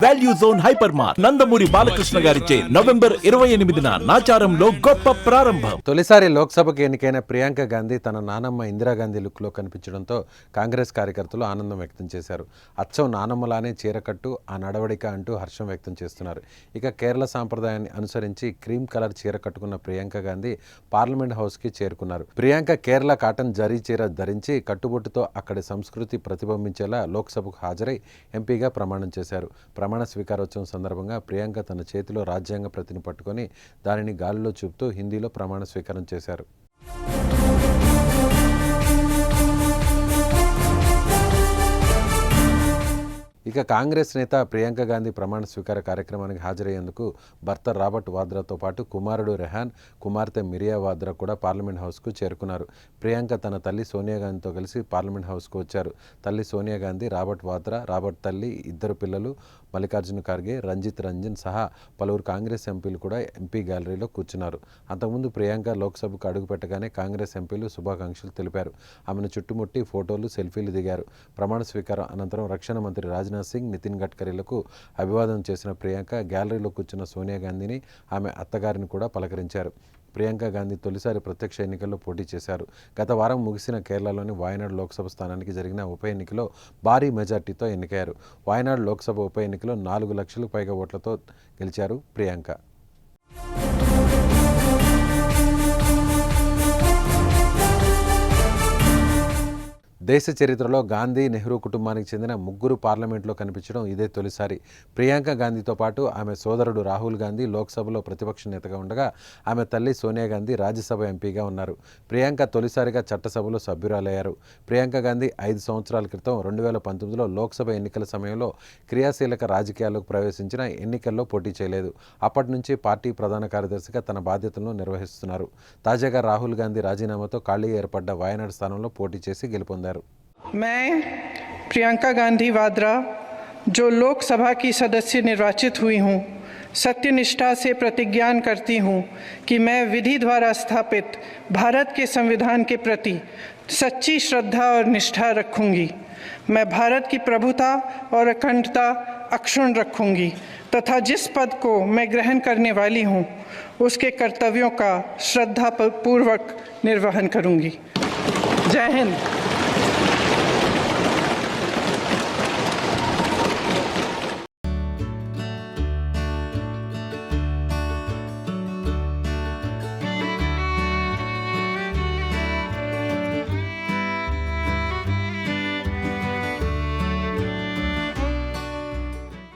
Value zone hyper mart Nandamuri Balakrishna గారిచే November 28న నాచారంలో గొప్ప ప్రారంభం. తొలిసారి లోక్సభకు ఎన్నికైన ప్రియాంక గాంధీ తన నానమ్మ ఇందిరాగాంధీ లుక్లో కనిపించడంతో కాంగ్రెస్ కార్యకర్తలు ఆనందం వ్యక్తం చేశారు. అచ్చం నానమ్మలానే చీరకట్టు, ఆ నడవడిక అంటూ హర్షం వ్యక్తం చేస్తున్నారు. ఇక కేరళ సాంప్రదాయాన్ని అనుసరించి క్రీమ్ కలర్ చీర కట్టుకున్న ప్రియాంక గాంధీ పార్లమెంట్ హౌస్కి చేరుకున్నారు. ప్రియాంక కేరళ కాటన్ జరీ చీర ధరించి కట్టుబొట్టుతో అక్కడి సంస్కృతి ప్రతిబింబించేలా లోక్సభకు హాజరై ఎంపీగా ప్రమాణం చేశారు. ప్రమాణ స్వీకారోత్సవం సందర్భంగా ప్రియాంక తన చేతిలో రాజ్యాంగ ప్రతిని పట్టుకొని దానిని గాలిలో చూపుతూ హిందీలో ప్రమాణ స్వీకారం చేశారు. ఇక కాంగ్రెస్ నేత ప్రియాంక గాంధీ ప్రమాణ స్వీకార కార్యక్రమానికి హాజరయ్యేందుకు భర్త రాబర్ట్ వాద్రాతో పాటు కుమారుడు రెహాన్, కుమార్తె మిరియా వాద్రా కూడా పార్లమెంట్ హౌస్కు చేరుకున్నారు. ప్రియాంక తన తల్లి సోనియా గాంధీతో కలిసి పార్లమెంట్ హౌస్కు వచ్చారు. తల్లి సోనియా గాంధీ, రాబర్ట్ వాద్రా, రాబర్ట్ తల్లి, ఇద్దరు పిల్లలు మల్లికార్జున ఖర్గే, రంజిత్ రంజన్ సహా పలువురు కాంగ్రెస్ ఎంపీలు కూడా ఎంపీ గ్యాలరీలో కూర్చున్నారు. అంతకుముందు ప్రియాంక లోక్సభకు అడుగుపెట్టగానే కాంగ్రెస్ ఎంపీలు శుభాకాంక్షలు తెలిపారు. ఆమెను చుట్టుముట్టి ఫోటోలు, సెల్ఫీలు దిగారు. ప్రమాణ స్వీకారం అనంతరం రక్షణ మంత్రి రాజ్నాథ్ సింగ్, నితిన్ గడ్కరీలకు అభివాదం చేసిన ప్రియాంక గ్యాలరీలో కూర్చున్న సోనియా గాంధీని, ఆమె అత్తగారిని కూడా పలకరించారు. ప్రియాంక గాంధీ తొలిసారి ప్రత్యక్ష ఎన్నికల్లో పోటీ చేశారు. గత వారం ముగిసిన కేరళలోని వాయనాడ్ లోక్సభ స్థానానికి జరిగిన ఉప ఎన్నికలో భారీ మెజార్టీతో ఎన్నికయ్యారు. వాయనాడ్ లోక్సభ ఉప ఎన్నికలో 4 లక్షలకు పైగా ఓట్లతో గెలిచారు ప్రియాంక. దేశ చరిత్రలో గాంధీ, నెహ్రూ కుటుంబానికి చెందిన ముగ్గురు పార్లమెంట్లో కనిపించడం ఇదే తొలిసారి. ప్రియాంక గాంధీతో పాటు ఆమె సోదరుడు రాహుల్ గాంధీ లోక్సభలో ప్రతిపక్ష నేతగా ఉండగా, ఆమె తల్లి సోనియా గాంధీ రాజ్యసభ ఎంపీగా ఉన్నారు. ప్రియాంక తొలిసారిగా చట్టసభలో సభ్యురాలయ్యారు. ప్రియాంక గాంధీ 5 సంవత్సరాల క్రితం 2019లో లోక్సభ ఎన్నికల సమయంలో క్రియాశీలక రాజకీయాల్లోకి ప్రవేశించిన ఎన్నికల్లో పోటీ చేయలేదు. అప్పటి నుంచి పార్టీ ప్రధాన కార్యదర్శిగా తన బాధ్యతలను నిర్వహిస్తున్నారు. తాజాగా రాహుల్ గాంధీ రాజీనామాతో ఖాళీ ఏర్పడ్డ వాయనాడ్ స్థానంలో పోటీ చేసి గెలుపొందారు. मैं प्रियंका गांधी वाद्रा, जो लोकसभा की सदस्य निर्वाचित हुई हूँ, सत्यनिष्ठा से प्रतिज्ञान करती हूँ कि मैं विधि द्वारा स्थापित भारत के संविधान के प्रति सच्ची श्रद्धा और निष्ठा रखूँगी। मैं भारत की प्रभुता और अखंडता अक्षुण्ण रखूँगी तथा जिस पद को मैं ग्रहण करने वाली हूँ उसके कर्तव्यों का श्रद्धापूर्वक निर्वहन करूँगी। जय हिंद।